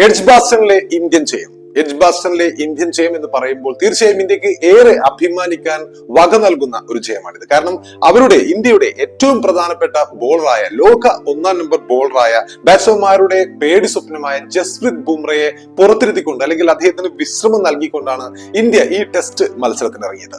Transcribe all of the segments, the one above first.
എഡ്ജ്ബാസ്റ്റണിലെ Indian ജയം എന്ന് പറയുമ്പോൾ തീർച്ചയായും ഇന്ത്യക്ക് ഏറെ അഭിമാനിക്കാൻ വക നൽകുന്ന ഒരു ജയമാണിത്. കാരണം ഇന്ത്യയുടെ ഏറ്റവും പ്രധാനപ്പെട്ട ബോളറായ ലോക 1-ാം നമ്പർ ബോളറായ ബാറ്റ്സ്മാൻമാരുടെ പേടി സ്വപ്നമായ ജസ്പ്രീത് ബുംറയെ പുറത്തിരുത്തിക്കൊണ്ട് അല്ലെങ്കിൽ അദ്ദേഹത്തിന് വിശ്രമം നൽകിക്കൊണ്ടാണ് ഇന്ത്യ ഈ ടെസ്റ്റ് മത്സരത്തിന് ഇറങ്ങിയത്.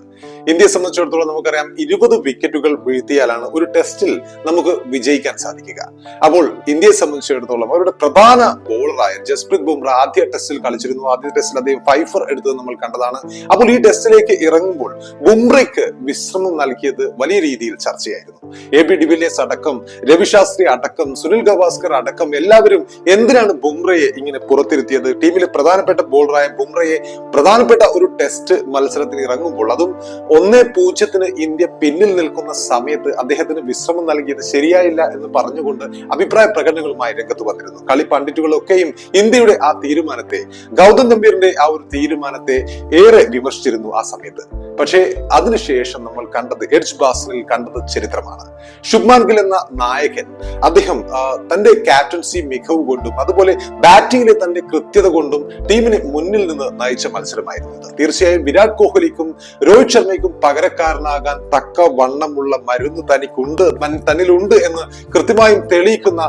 ഇന്ത്യയെ സംബന്ധിച്ചിടത്തോളം നമുക്കറിയാം 20 വിക്കറ്റുകൾ വീഴ്ത്തിയാലാണ് ഒരു ടെസ്റ്റിൽ നമുക്ക് വിജയിക്കാൻ സാധിക്കുക. അപ്പോൾ ഇന്ത്യയെ സംബന്ധിച്ചിടത്തോളം അവരുടെ പ്രധാന ബോളറായ ജസ്പ്രീത് ബുംറ ആദ്യ ടെസ്റ്റിൽ കളിച്ചിരുന്നു. ആദ്യ ടെസ്റ്റിൽ അദ്ദേഹം 5 എടുത്തത് നമ്മൾ കണ്ടതാണ്. അപ്പോൾ ഈ ടെസ്റ്റിലേക്ക് ഇറങ്ങുമ്പോൾ ബുംറയ്ക്ക് വിശ്രമം നൽകിയത് വലിയ രീതിയിൽ ചർച്ചയായിരുന്നു. AB ഡിവിലിയേഴ്സ് അടക്കം, രവിശാസ്ത്രി അടക്കം, സുനിൽ ഗവാസ്കർ അടക്കം എല്ലാവരും എന്തിനാണ് ബുംറയെ ഇങ്ങനെ പുറത്തിരുത്തിയത്? ടീമിലെ പ്രധാനപ്പെട്ട ബോളറായ ബുംറയെ പ്രധാനപ്പെട്ട ഒരു ടെസ്റ്റ് മത്സരത്തിന് ഇറങ്ങുമ്പോൾ, അതും 1-0 ഇന്ത്യ പിന്നിൽ നിൽക്കുന്ന സമയത്ത് അദ്ദേഹത്തിന് വിശ്രമം നൽകിയത് ശരിയായില്ല എന്ന് പറഞ്ഞുകൊണ്ട് അഭിപ്രായ പ്രകടനങ്ങളുമായി രംഗത്ത് വന്നിരുന്നു. കളി പണ്ഡിറ്റുകളൊക്കെയും ഇന്ത്യയുടെ ആ തീരുമാനത്തെ, ഗൗതം ഗംഭീറിന്റെ ആ ഒരു തീരുമാനത്തെ ഏറെ വിമർശിച്ചിരുന്നു ആ സമയത്ത്. പക്ഷേ അതിനുശേഷം നമ്മൾ കണ്ടത്, എഡ്ജ്ബാസ്റ്റണിൽ കണ്ടത് ചരിത്രമാണ്. ശുഭ്മാൻ ഗിൽ എന്ന നായകൻ, അദ്ദേഹം തന്റെ ക്യാപ്റ്റൻസി മികവ് കൊണ്ടും അതുപോലെ ബാറ്റിംഗിലെ തന്റെ കൃത്യത കൊണ്ടും ടീമിനെ മുന്നിൽ നിന്ന് നയിച്ച മത്സരമായിരുന്നു. തീർച്ചയായും വിരാട് കോഹ്ലിക്കും രോഹിത് ശർമ്മയ്ക്കും പകരക്കാരനാകാൻ തക്ക വണ്ണമുള്ള മരുന്ന് തന്നിലുണ്ട് എന്ന് കൃത്യമായും തെളിയിക്കുന്ന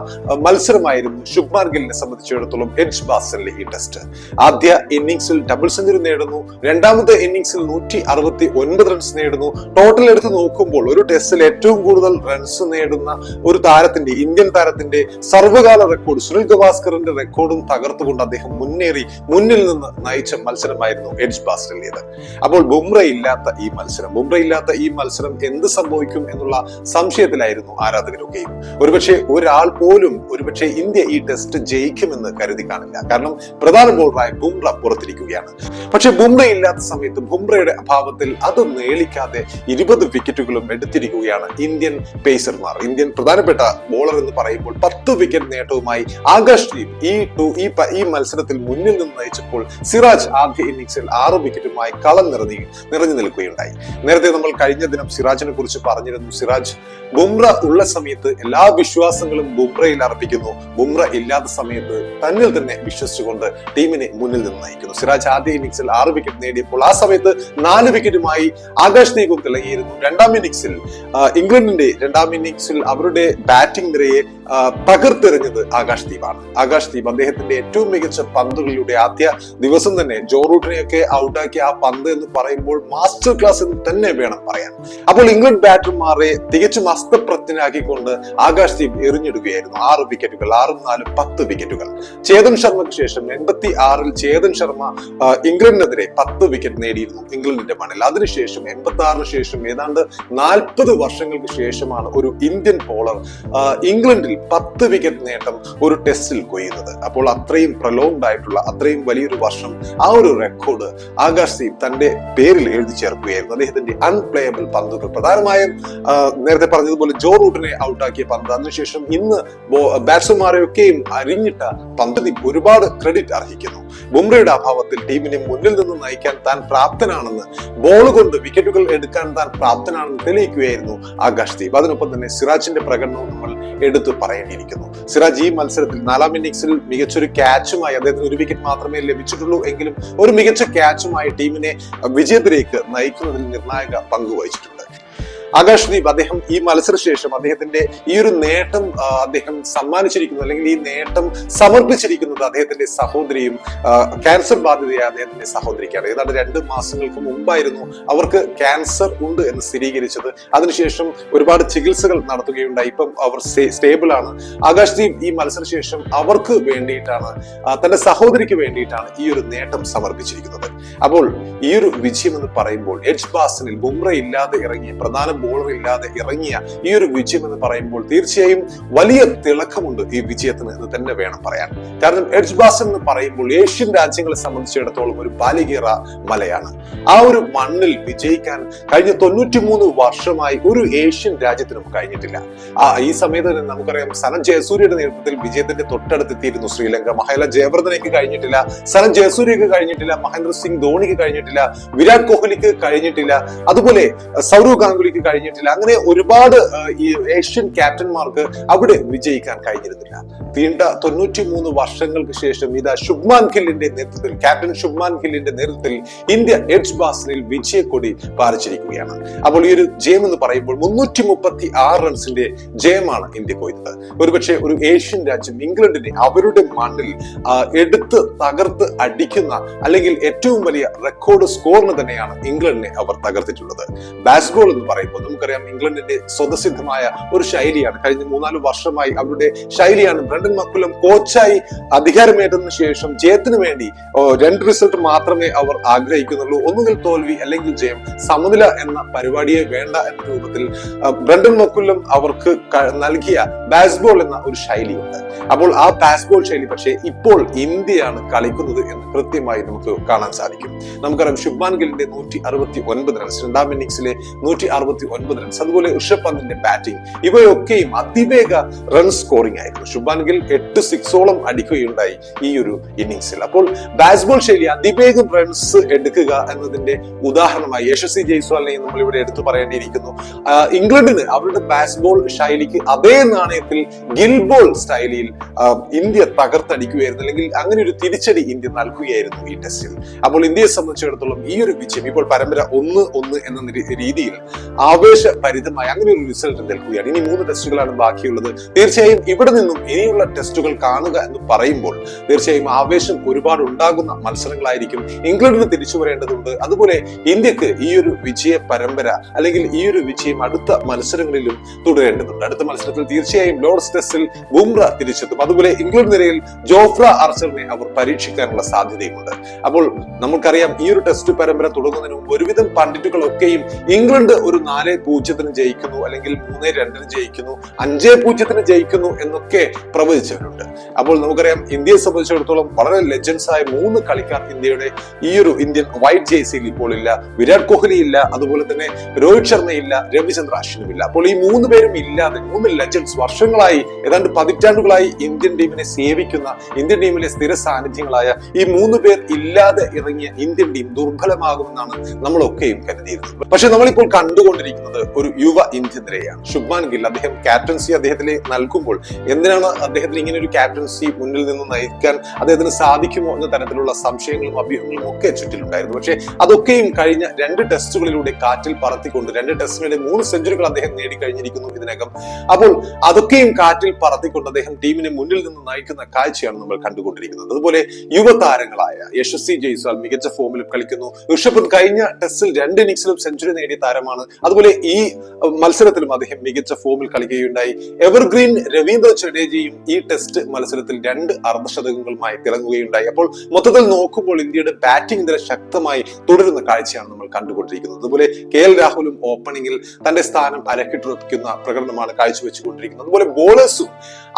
മത്സരമായിരുന്നു ശുഭ്മാൻ ഗിലിനെ സംബന്ധിച്ചിടത്തോളം എഡ്ജ്ബാസ്റ്റണിലെ ഈ ടെസ്റ്റ്. ആദ്യ ഇന്നിംഗ്സിൽ ഡബിൾ സെഞ്ചുറി നേടുന്നു, രണ്ടാമത്തെ ഇന്നിംഗ്സിൽ 169 റൺസ് നേടുന്നു. ടോട്ടൽ എടുത്ത് നോക്കുമ്പോൾ ഒരു ടെസ്റ്റിൽ ഏറ്റവും കൂടുതൽ റൺസ് നേടുന്ന ഒരു താരത്തിന്റെ, ഇന്ത്യൻ താരത്തിന്റെ സർവ്വകാല റെക്കോർഡ്, സുനിൽ ഗവാസ്കറിന്റെ റെക്കോർഡും തകർത്തുകൊണ്ട് അദ്ദേഹം മുന്നിൽ നിന്ന് നയിച്ച മത്സരമായിരുന്നു എഡ്ജ്ബാസ്റ്റണിലേത്. അപ്പോൾ ബുംറ ഇല്ലാത്ത ഈ മത്സരം എന്ത് സംഭവിക്കും എന്നുള്ള സംശയത്തിലായിരുന്നു ആരാധകരൊക്കെയും. ഒരാൾ പോലും ഇന്ത്യ ഈ ടെസ്റ്റ് ജയിക്കുമെന്ന് കരുതി കാണില്ല. കാരണം പ്രധാന ബോളറായ ബുംറ പുറത്തിരിക്കുകയാണ്. പക്ഷെ ബുംറ ഇല്ലാത്ത സമയത്ത്, ബുംറയുടെ അഭാവത്തിൽ അത് നേളിക്കാതെ 20 വിക്കറ്റുകളും എടുത്തിരിക്കുകയാണ് ഇന്ത്യൻ പേസർമാർ. ഇന്ത്യൻ പ്രധാനപ്പെട്ട ബോളർ എന്ന് പറയുമ്പോൾ 10 വിക്കറ്റ് നേട്ടവുമായി ആകാശ് ദീപ് ഈ മത്സരത്തിൽ മുന്നിൽ നിന്ന് നയിച്ചപ്പോൾ സിറാജ് ആദ്യ ഇന്നിംഗ്സിൽ 6 വിക്കറ്റുമായി കളം നിറഞ്ഞു നിൽക്കുകയുണ്ടായി. നേരത്തെ നമ്മൾ കഴിഞ്ഞ ദിനം സിറാജിനെ കുറിച്ച് പറഞ്ഞിരുന്നു. സിറാജ് ബുംറ ഉള്ള സമയത്ത് എല്ലാ വിശ്വാസങ്ങളും ബുംറയിൽ അർപ്പിക്കുന്നു, ബുംറ ഇല്ലാത്ത സമയത്ത് തന്നിൽ തന്നെ വിശ്വസിച്ചുകൊണ്ട് ടീമിനെ മുന്നിൽ നിന്ന് നയിക്കുന്നു. സിറാജ് ആദ്യ ഇന്നിംഗ്സിൽ 6 വിക്കറ്റ് നേടിയപ്പോൾ ആ സമയത്ത് 4 വിക്കറ്റുമായി ആകാശ് ദീപും തിളങ്ങിയിരുന്നു. ഇംഗ്ലണ്ടിന്റെ രണ്ടാം ഇന്നിംഗ്സിൽ അവരുടെ ബാറ്റിംഗ് നിരയെ തകർത്തെറിഞ്ഞത് ആകാശ് ദീപ് അദ്ദേഹത്തിന്റെ ഏറ്റവും മികച്ച പന്തുകളിലൂടെ ആദ്യ ദിവസം തന്നെ ജോ റൂട്ടിനെയൊക്കെ ഔട്ടാക്കിയ ആ പന്ത് എന്ന് പറയുമ്പോൾ മാസ്റ്റർ ക്ലാസ് എന്ന് തന്നെ വേണം പറയാൻ. അപ്പോൾ ഇംഗ്ലണ്ട് ബാറ്റർമാരെ തികച്ചും അസ്തപ്രജ്ഞനാക്കിക്കൊണ്ട് ആകാശ് ദീപ് എറിഞ്ഞിടുകയായിരുന്നു. 6 വിക്കറ്റുകൾ, 6ഉം 4ഉം 10 വിക്കറ്റുകൾ. ചേതൻ ശർമ്മയ്ക്ക് ശേഷം 86-ൽ ചേതൻ ശർമ്മ ഇംഗ്ലണ്ടിനെതിരെ 10 വിക്കറ്റ് നേടിയിരുന്നു ഇംഗ്ലണ്ടിന്റെ മണ്ണിൽ. അതിനുശേഷം 86-ന് ശേഷം ഏതാണ്ട് 40 വർഷങ്ങൾക്ക് ശേഷമാണ് ഒരു ഇന്ത്യൻ ബോളർ ഇംഗ്ലണ്ടിൽ 10 വിക്കറ്റ് നേട്ടം ഒരു ടെസ്റ്റിൽ കൊയ്യുന്നത്. അപ്പോൾ അത്രയും പ്രലോങ്ഡ് ആയിട്ടുള്ള, അത്രയും വലിയൊരു വർഷം ആ ഒരു റെക്കോർഡ് ആകാശ് ദീപ് തന്റെ പേരിൽ എഴുതി ചേർക്കുകയായിരുന്നു. അദ്ദേഹത്തിന്റെ അൺപ്ലേയബിൾ പന്തുകൾ, പ്രധാനമായും നേരത്തെ പറഞ്ഞതുപോലെ ജോ റൂട്ടിനെ ഔട്ടാക്കിയ പന്ത്, അതിനുശേഷം ഇന്ന് ബാറ്റ്സ്മാരെയൊക്കെയും അരിഞ്ഞിട്ട പന്ത്, ഒരുപാട് ക്രെഡിറ്റ് അർഹിക്കുന്നു. ബുംറയുടെ അഭാവത്തിൽ ടീമിനെ മുന്നിൽ നിന്ന് നയിക്കാൻ താൻ പ്രാപ്തനാണെന്ന്, ബോൾ കൊണ്ട് വിക്കറ്റുകൾ എടുക്കാൻ താൻ പ്രാപ്തനാണെന്ന് തെളിയിക്കുകയായിരുന്നു ആകാശ് ദീപ്. അതിനൊപ്പം തന്നെ സിറാജിന്റെ പ്രകടനവും നമ്മൾ എടുത്തു പറയേണ്ടിയിരിക്കുന്നു. സിറാജ് ഈ മത്സരത്തിൽ 4-ാം ഇന്നിംഗ്സിൽ മികച്ചൊരു ക്യാച്ചുമായി, അദ്ദേഹത്തിന് 1 വിക്കറ്റ് മാത്രമേ ലഭിച്ചിട്ടുള്ളൂ എങ്കിലും ഒരു മികച്ച ക്യാച്ചുമായി ടീമിനെ വിജയത്തിലേക്ക് നയിക്കുന്നതിൽ നിർണായക പങ്ക് വഹിച്ചിട്ടുണ്ട്. ആകാശ് ദീപ് അദ്ദേഹം ഈ മത്സരശേഷം അദ്ദേഹത്തിന്റെ ഈ ഒരു നേട്ടം അദ്ദേഹം സമ്മാനിച്ചിരിക്കുന്നത്, അല്ലെങ്കിൽ ഈ നേട്ടം സമർപ്പിച്ചിരിക്കുന്നത് അദ്ദേഹത്തിന്റെ സഹോദരിയും, ക്യാൻസർ ബാധിതയായ അദ്ദേഹത്തിന്റെ സഹോദരിക്കാണ്. ഏതാണ്ട് 2 മാസങ്ങൾക്ക് മുമ്പായിരുന്നു അവർക്ക് ക്യാൻസർ ഉണ്ട് എന്ന് സ്ഥിരീകരിച്ചത്. അതിനുശേഷം ഒരുപാട് ചികിത്സകൾ നടത്തുകയുണ്ടായി. ഇപ്പം അവർ സ്റ്റേബിൾ ആണ്. ആകാശ് ദീപ് ഈ മത്സരശേഷം അവർക്ക് വേണ്ടിയിട്ടാണ്, തന്റെ സഹോദരിക്ക് വേണ്ടിയിട്ടാണ് ഈ ഒരു നേട്ടം സമർപ്പിച്ചിരിക്കുന്നത്. അപ്പോൾ ഈ ഒരു വിജയം എന്ന് പറയുമ്പോൾ, എഡ്ജ്ബാസ്റ്റണിൽ ബുംറ ഇല്ലാതെ ഇറങ്ങിയ, പ്രധാന ബോളർ ഇല്ലാതെ ഇറങ്ങിയ ഈ ഒരു വിജയം എന്ന് പറയുമ്പോൾ തീർച്ചയായും വലിയ തിളക്കമുണ്ട് ഈ വിജയത്തിന് എന്ന് തന്നെ വേണം പറയാൻ. കാരണം എഡ്ജ്ബാസ്റ്റൺ എന്ന് പറയുമ്പോൾ ഏഷ്യൻ രാജ്യങ്ങളെ സംബന്ധിച്ചിടത്തോളം ഒരു ബാലികേറ മലയാണ്. ആ ഒരു മണ്ണിൽ വിജയിക്കാൻ കഴിഞ്ഞ 93 വർഷമായി ഒരു ഏഷ്യൻ രാജ്യത്തിനും കഴിഞ്ഞിട്ടില്ല. ഈ സമയത്ത് തന്നെ നമുക്കറിയാം, സനത് ജയസൂര്യയുടെ നേതൃത്വത്തിൽ വിജയത്തിന്റെ തൊട്ടടുത്തെത്തിയിരുന്നു ശ്രീലങ്ക. മഹേല ജയവർദ്ധനയ്ക്ക് കഴിഞ്ഞിട്ടില്ല, സനത് ജയസൂര്യക്ക് കഴിഞ്ഞിട്ടില്ല, മഹേന്ദ്ര സിംഗ് ധോണിക്ക് കഴിഞ്ഞിട്ടില്ല, വിരാട് കോഹ്ലിക്ക് കഴിഞ്ഞിട്ടില്ല, അതുപോലെ സൗരവ് ഗാംഗുലിക്ക് കഴിഞ്ഞിട്ടില്ല. അങ്ങനെ ഒരുപാട് ഈ ഏഷ്യൻ ക്യാപ്റ്റന്മാർക്ക് അവിടെ വിജയിക്കാൻ കഴിഞ്ഞിരുന്നില്ല. നീണ്ട 93 വർഷങ്ങൾക്ക് ശേഷം ഇതാ ശുഭ്മാൻ ഗില്ലിന്റെ നേതൃത്വത്തിൽ, ക്യാപ്റ്റൻ ശുഭ്മാൻ ഗില്ലിന്റെ നേതൃത്വത്തിൽ ഇന്ത്യ എഡ്ജ്ബാസ്റ്റനിൽ വിജയക്കൊടി പാറിച്ചിരിക്കുകയാണ്. അപ്പോൾ ഈ ഒരു ജയം എന്ന് പറയുമ്പോൾ 336 റൺസിന്റെ ജയമാണ് ഇന്ത്യ കൊയ്തത്. ഒരുപക്ഷെ ഒരു ഏഷ്യൻ രാജ്യം ഇംഗ്ലണ്ടിനെ അവരുടെ മണ്ണിൽ എടുത്ത് തകർത്ത് അടിക്കുന്ന അല്ലെങ്കിൽ ഏറ്റവും വലിയ റെക്കോർഡ് സ്കോറിന് തന്നെയാണ് ഇംഗ്ലണ്ടിനെ അവർ തകർത്തിട്ടുള്ളത്. ബാസ്ബോൾ എന്ന് പറയുമ്പോൾ നമുക്കറിയാം ഇംഗ്ലണ്ടിന്റെ സ്വതസിദ്ധമായ ഒരു ശൈലിയാണ്. കഴിഞ്ഞ 3-4 വർഷമായി അവരുടെ ശൈലിയാണ്. ബ്രണ്ടൻ മക്കുലം കോച്ചായി അധികാരമേറ്റതിനു ശേഷം ജയത്തിന് വേണ്ടി 2 റിസൾട്ട് മാത്രമേ അവർ ആഗ്രഹിക്കുന്നുള്ളൂ. ഒന്നുകിൽ തോൽവി അല്ലെങ്കിൽ ജയം. സമനില എന്ന പരിപാടിയെ വേണ്ട എന്ന രൂപത്തിൽ ബ്രണ്ടൻ മക്കുലം അവർക്ക് നൽകിയ ബാസ്ബോൾ എന്ന ഒരു ശൈലിയുണ്ട്. അപ്പോൾ ആ ബാസ്ബോൾ ശൈലി പക്ഷേ ഇപ്പോൾ ഇന്ത്യയാണ് കളിക്കുന്നത് എന്ന് കൃത്യമായി നമുക്ക് കാണാൻ സാധിക്കും. നമുക്കറിയാം ശുഭ്മാൻ ഗില്ലിന്റെ 169 റൺസ്, രണ്ടാം ഇന്നിംഗ്സിലെ 169 റൺസ്, അതുപോലെ ഋഷഭ് പന്തിന്റെ ബാറ്റിംഗ്, ഇവയൊക്കെയും അതിവേഗ റൺ സ്കോറിംഗ് ആയിരുന്നു. ശുഭ്മാൻ ഗിൽ 8 സിക്സോളം അടിക്കുകയുണ്ടായി ഈ ഒരു ഇന്നിംഗ്സിൽ. അപ്പോൾ ബാസ്ബോൾ ശൈലി അതിവേഗം റൺസ് എടുക്കുക എന്നതിന്റെ ഉദാഹരണമായി യശസ്വി ജയ്സ്വാളിനെ നമ്മൾ ഇവിടെ എടുത്തു പറയേണ്ടിയിരിക്കുന്നു. ഇംഗ്ലണ്ടിന് അവരുടെ ബാസ്ബോൾ ശൈലിക്ക് അതേ നാണയത്തിൽ ഗിൽബോൾ സ്റ്റൈലിൽ ഇന്ത്യ തകർത്തടിക്കുകയായിരുന്നു, അല്ലെങ്കിൽ അങ്ങനെ ഒരു തിരിച്ചടി ഇന്ത്യ നൽകുകയായിരുന്നു ഈ ടെസ്റ്റിൽ. അപ്പോൾ ഇന്ത്യയെ സംബന്ധിച്ചിടത്തോളം ഈ ഒരു വിജയം ഇപ്പോൾ പരമ്പര 1-1 എന്ന രീതിയിൽ ആവേശഭരിതമായ അങ്ങനെ ഒരു റിസൾട്ട് നിൽക്കുകയാണ്. ഇനി 3 ടെസ്റ്റുകളാണ് ബാക്കിയുള്ളത്. തീർച്ചയായും ഇവിടെ നിന്നും ഇനിയുള്ള ടെസ്റ്റുകൾ കാണുക എന്ന് പറയുമ്പോൾ തീർച്ചയായും ആവേശം ഒരുപാട് ഉണ്ടാകുന്ന മത്സരങ്ങളായിരിക്കും. ഇംഗ്ലണ്ടിന് തിരിച്ചു വരേണ്ടതുണ്ട്. അതുപോലെ ഇന്ത്യക്ക് ഈ ഒരു വിജയ പരമ്പര അല്ലെങ്കിൽ ഈ ഒരു വിജയം അടുത്ത മത്സരങ്ങളിലും തുടരേണ്ടതുണ്ട്. അടുത്ത മത്സരത്തിൽ തീർച്ചയായും ലോർഡ്സ് ടെസ്റ്റിൽ ബുംറ തിരിച്ചെത്തും. അതുപോലെ ഇംഗ്ലണ്ട് നിരയിൽ ജോഫ്ര ആർച്ചറിനെ അവർ പരീക്ഷിക്കാനുള്ള സാധ്യതയുമുണ്ട്. അപ്പോൾ നമുക്കറിയാം ഈ ഒരു ടെസ്റ്റ് പരമ്പര തുടങ്ങുന്നതിന് മുമ്പ് ഒരുവിധം പണ്ഡിറ്റുകളൊക്കെയും ഇംഗ്ലണ്ട് ഒരു 4-0 ജയിക്കുന്നു, അല്ലെങ്കിൽ 3-2 ജയിക്കുന്നു, 5-0 ജയിക്കുന്നു എന്നൊക്കെ പ്രവചിച്ചവരുണ്ട്. അപ്പോൾ നമുക്കറിയാം ഇന്ത്യയെ സംബന്ധിച്ചിടത്തോളം വളരെ ലെജൻഡ്സ് ആയ 3 കളിക്കാർ ഇന്ത്യയുടെ ഈ ഒരു ഇന്ത്യൻ വൈറ്റ് ജേഴ്സിയിൽ ഇപ്പോൾ ഇല്ല. വിരാട് കോഹ്ലി ഇല്ല, അതുപോലെ തന്നെ രോഹിത് ശർമ്മ ഇല്ല, രവിചന്ദ്ര അശ്വിനും ഇല്ല. അപ്പോൾ ഈ 3 പേരും ഇല്ലാതെ 3 ലെജൻഡ്സ് വർഷങ്ങളായി, ഏതാണ്ട് പതിറ്റാണ്ടുകളായി ഇന്ത്യൻ ടീമിനെ സേവിക്കുന്ന, ഇന്ത്യൻ ടീമിലെ സ്ഥിര സാന്നിധ്യങ്ങളായ ഈ 3 പേർ ഇല്ലാതെ ഇറങ്ങിയ ഇന്ത്യൻ ടീം ദുർബലമാകുമെന്നാണ് നമ്മളൊക്കെയും കരുതിയിരുന്നത്. പക്ഷെ നമ്മളിപ്പോൾ കണ്ടുകൊണ്ടിരിക്കുന്നത് ഒരു യുവ ഇന്ത്യൻ നിരയാണ്. ശുഭ്മാൻ ഗിൽ, അദ്ദേഹം ക്യാപ്റ്റൻസി അദ്ദേഹത്തിന് നൽകുമ്പോൾ എന്തിനാണ് അദ്ദേഹത്തിന് ഇങ്ങനെ ഒരു ക്യാപ്റ്റൻസി മുന്നിൽ നിന്ന് നയിക്കാൻ അദ്ദേഹത്തിന് സാധിക്കുമോ എന്ന തരത്തിലുള്ള സംശയങ്ങളും അഭ്യൂഹങ്ങളും ഒക്കെ ചുറ്റിലുണ്ടായിരുന്നു. പക്ഷെ അതൊക്കെയും കഴിഞ്ഞ 2 ടെസ്റ്റുകളിലൂടെ കാറ്റിൽ പറത്തിക്കൊണ്ട് 2 ടെസ്റ്റിനിടെ 3 സെഞ്ചുറികൾ അദ്ദേഹം നേടിക്കഴിഞ്ഞിരിക്കുന്നു ഇതിനകം. അപ്പോൾ അതൊക്കെയും കാറ്റിൽ പറത്തിക്കൊണ്ട് അദ്ദേഹം ടീമിനെ മുന്നിൽ നിന്ന് നയിക്കുന്ന കാഴ്ചയാണ് നമ്മൾ കണ്ടുകൊണ്ടിരിക്കുന്നത്. അതുപോലെ യുവതാരങ്ങളായ യശസ്വി ജയ്സ്വാൾ മികച്ച ഫോമിൽ കളിക്കുന്നു. ഋഷഭ് പന്ത് കഴിഞ്ഞ ടെസ്റ്റിൽ 2 ഇന്നിംഗ്സിലും സെഞ്ചുറി നേടിയ താരമാണ്. അതുപോലെ ഈ മത്സരത്തിലും അദ്ദേഹം മികച്ച ഫോമിൽ കളിക്കുകയുണ്ടായി. എവർഗ്രീൻ രവീന്ദ്ര ജഡേജയും ഈ ടെസ്റ്റ് മത്സരത്തിൽ 2 അർദ്ധശതകങ്ങളുമായി തിളങ്ങുകയുണ്ടായി. അപ്പോൾ മൊത്തത്തിൽ നോക്കുമ്പോൾ ഇന്ത്യയുടെ ബാറ്റിംഗ് നിര ശക്തമായി തുടരുന്ന കാഴ്ചയാണ് നമ്മൾ കണ്ടുകൊണ്ടിരിക്കുന്നത്. അതുപോലെ KL രാഹുലും ഓപ്പണിംഗിൽ തന്റെ സ്ഥാനം അരക്കിട്ടുറപ്പിക്കുന്ന പ്രകടനമാണ് കാഴ്ചവെച്ചുകൊണ്ടിരിക്കുന്നത്. അതുപോലെ ബോളേഴ്സും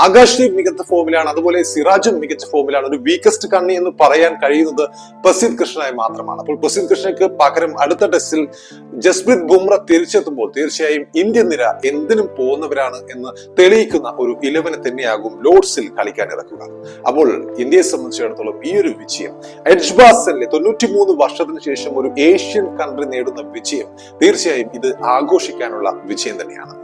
ആകാശ്ദീപ് മികച്ച ഫോമിലാണ്, അതുപോലെ സിറാജും മികച്ച ഫോമിലാണ്. ഒരു വീക്കസ്റ്റ് കണ്ണി എന്ന് പറയാൻ കഴിയുന്നത് പ്രസിദ്ധ് കൃഷ്ണയെ മാത്രമാണ്. അപ്പോൾ പ്രസിദ്ധ് കൃഷ്ണയ്ക്ക് പകരം അടുത്ത ടെസ്റ്റിൽ ജസ്പ്രീത് ബുംറ തിരിച്ചെത്തുമ്പോൾ തീർച്ചയായും ഇന്ത്യൻ നിര എന്തിനും പോകുന്നവരാണ് എന്ന് തെളിയിക്കുന്ന ഒരു 11 തന്നെയാകും ലോർഡ്സിൽ കളിക്കാൻ ഇറക്കുക. അപ്പോൾ ഇന്ത്യയെ സംബന്ധിച്ചിടത്തോളം ഈ ഒരു വിജയം, എഡ്ജ്ബാസ്റ്റനിലെ 93 വർഷത്തിന് ശേഷം ഒരു ഏഷ്യൻ കൺട്രി നേടുന്ന വിജയം, തീർച്ചയായും ഇത് ആഘോഷിക്കാനുള്ള വിജയം തന്നെയാണ്.